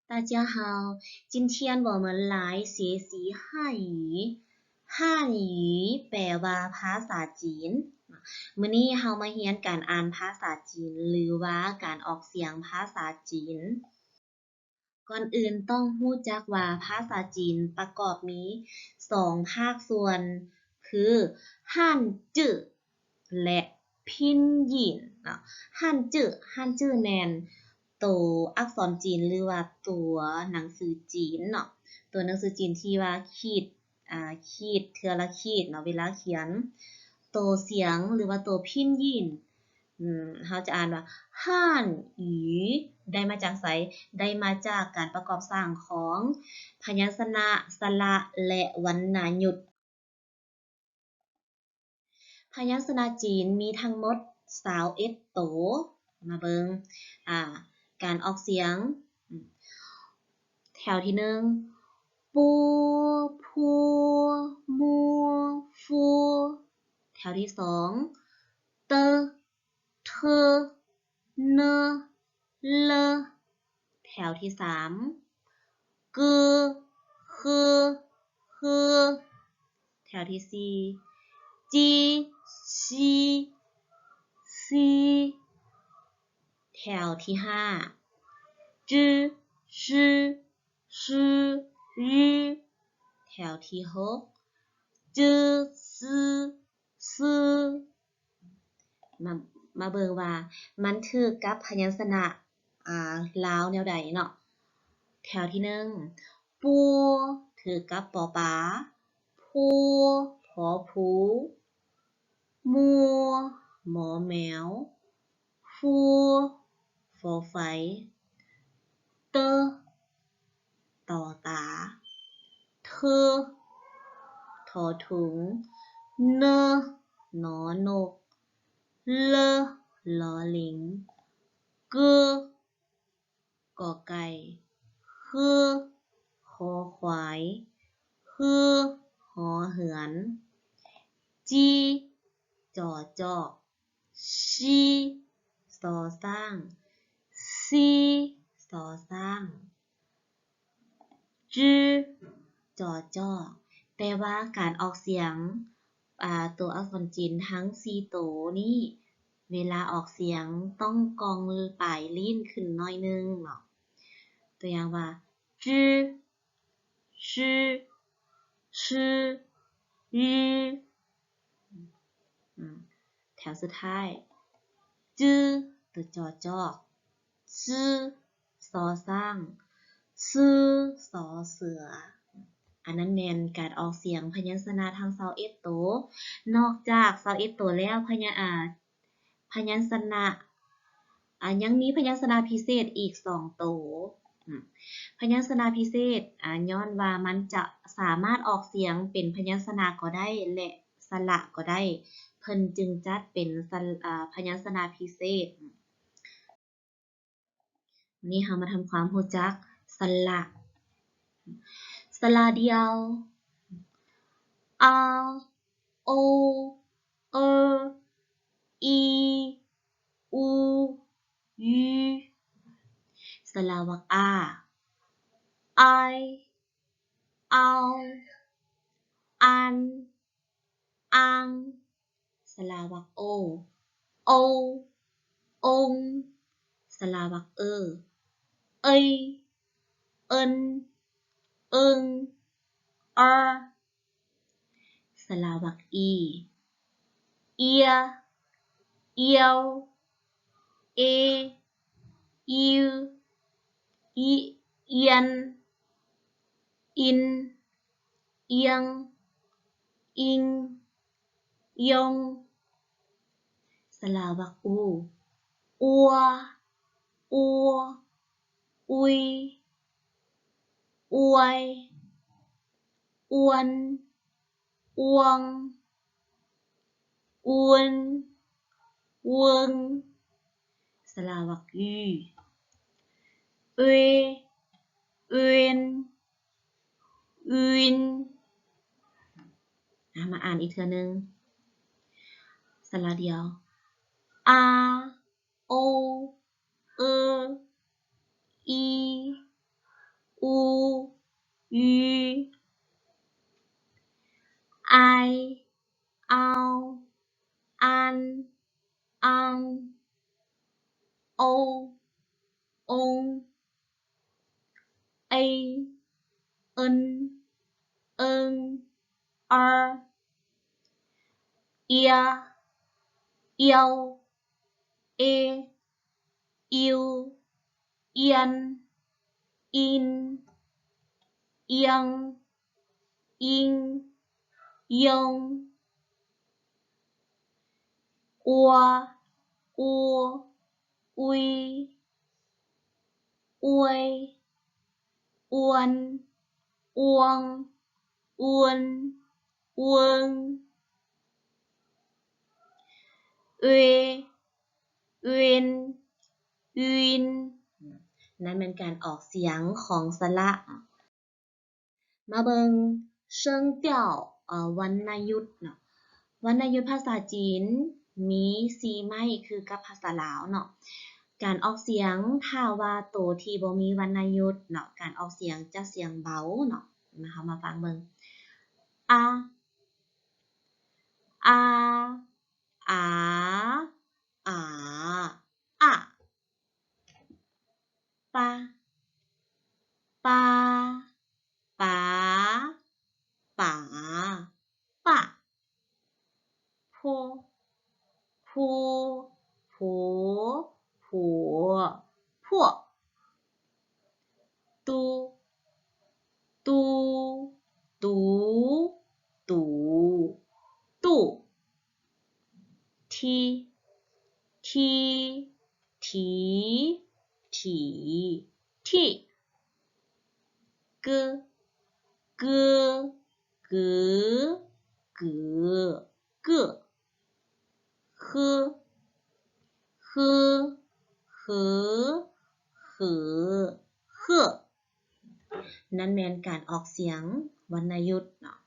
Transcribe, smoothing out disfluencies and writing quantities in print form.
大家好，今天我们来学习汉语。汉语แปลว่าภาษาจีนมื้อนี้เรามาเรียนการอ่านภาษาจีนหรือว่าการออกเสียงภาษาจีนก่อนอื่นต้องรู้จักว่าภาษาจีนประกอบมี2ภาคส่วนคือฮั่นจื่อและพินยินฮั่นจื่อแม่นตัวอักษรจีนหรือว่าตัวหนังสือจีนเนาะตัวหนังสือจีนที่ว่าขีดเทื่อละขีดเนาะเวลาเขียนตัวเสียงหรือว่าตัวพินยินเขาจะอ่านว่าฮั่นหยูได้มาจากไสได้มาจากการประกอบสร้างของพยัญชนะสระและวรรณยุกต์พยัญชนะจีนมีทั้งหมด21ตัวมาเบิงการออกเสียงแถวที่1ปัวพัวมัวฟัวแถวที่2เตเธเนเลแถวที่3กึคือคือแถวที่4จีชีซีแถวที่5จื้อชื่อชื่อยือแถวที่6จื้อซื้อซื้อมาเบิ่งว่ามันถูกกับพยัญชนะลาวแนวใดเนาะแถวที่1ปัวถูกกับปอปาพัวผอผูมัวหมอแมวฟัวฟอไฟเตต่อตาเธอทอถุงเนนอนกเลลอลิงกกอไก่คือคอควายคือหอเหือนจีจอจอกชีซอสร้างซีซอสร้างจื้อจอจอกแต่ว่าการออกเสียงตัวอักษรจีนทั้ง4ตัวนี้เวลาออกเสียงต้องกองปลายลิ้นขึ้นหน่อยนึงเนาะตัวอย่างว่าจื้อชื่อชื่อยือแถวสุดท้ายจื้อตัวจอจอกซื่อซอสร้างซื่อสอเสืออันนั้นแม่นการออกเสียงพยัญชนะทั้ง21ตัวนอกจาก21ตัวแล้วพยัญชนะยังมีพยัญชนะพิเศษอีก2ตัวพยัญชนะพิเศษย้อนว่ามันจะสามารถออกเสียงเป็นพยัญชนะก็ได้และสระก็ได้เพิ่นจึงจัดเป็นพยัญชนะพิเศษนี่เรามาทำความรู้จักสระเดียวอาโอเออีอูยูสระวรรคไอเอาอันอังสระวรรคโอองสระวรรคเอยเอินอึงสระวรรคอีเอียเอียวเออิวอีเอียนอินเอียงอิงยงสระวรรคอูอัวอัวอุยอวยอวนอวงอวนเวิงสระวรรคยูเอเอนอื่นมาอ่านอีกเทื่อนึงสระเดียวอาโอเออี องเอเอินเอิงอาเอียเอียวเออิวเอียนอินเอียงอิงยงอัวอูอุยอวยอวนอวงอวนอวงเอเวนวินนั่นเป็นการออกเสียงของสระมาเบิงเชิงเตี่ยววรรณยุกต์เนาะวรรณยุกต์ภาษาจีนมี4ไม้คือกับภาษาลาวเนาะการออกเสียงถ้าว่าโตที่บ่มีวรรณยุกต์เนาะการออกเสียงจะเสียงเบาเนาะนะคะมาฟังเบิ่งอาอาอาอาอะปาปาปาป๋าปะพูพูผูผัวพวกตูตูตูตูตู่ทีทีทีถีที่กึกึกึกึกึคือคือคือนั่นแม่นการออกเสียงวรรณยุกต์เนาะ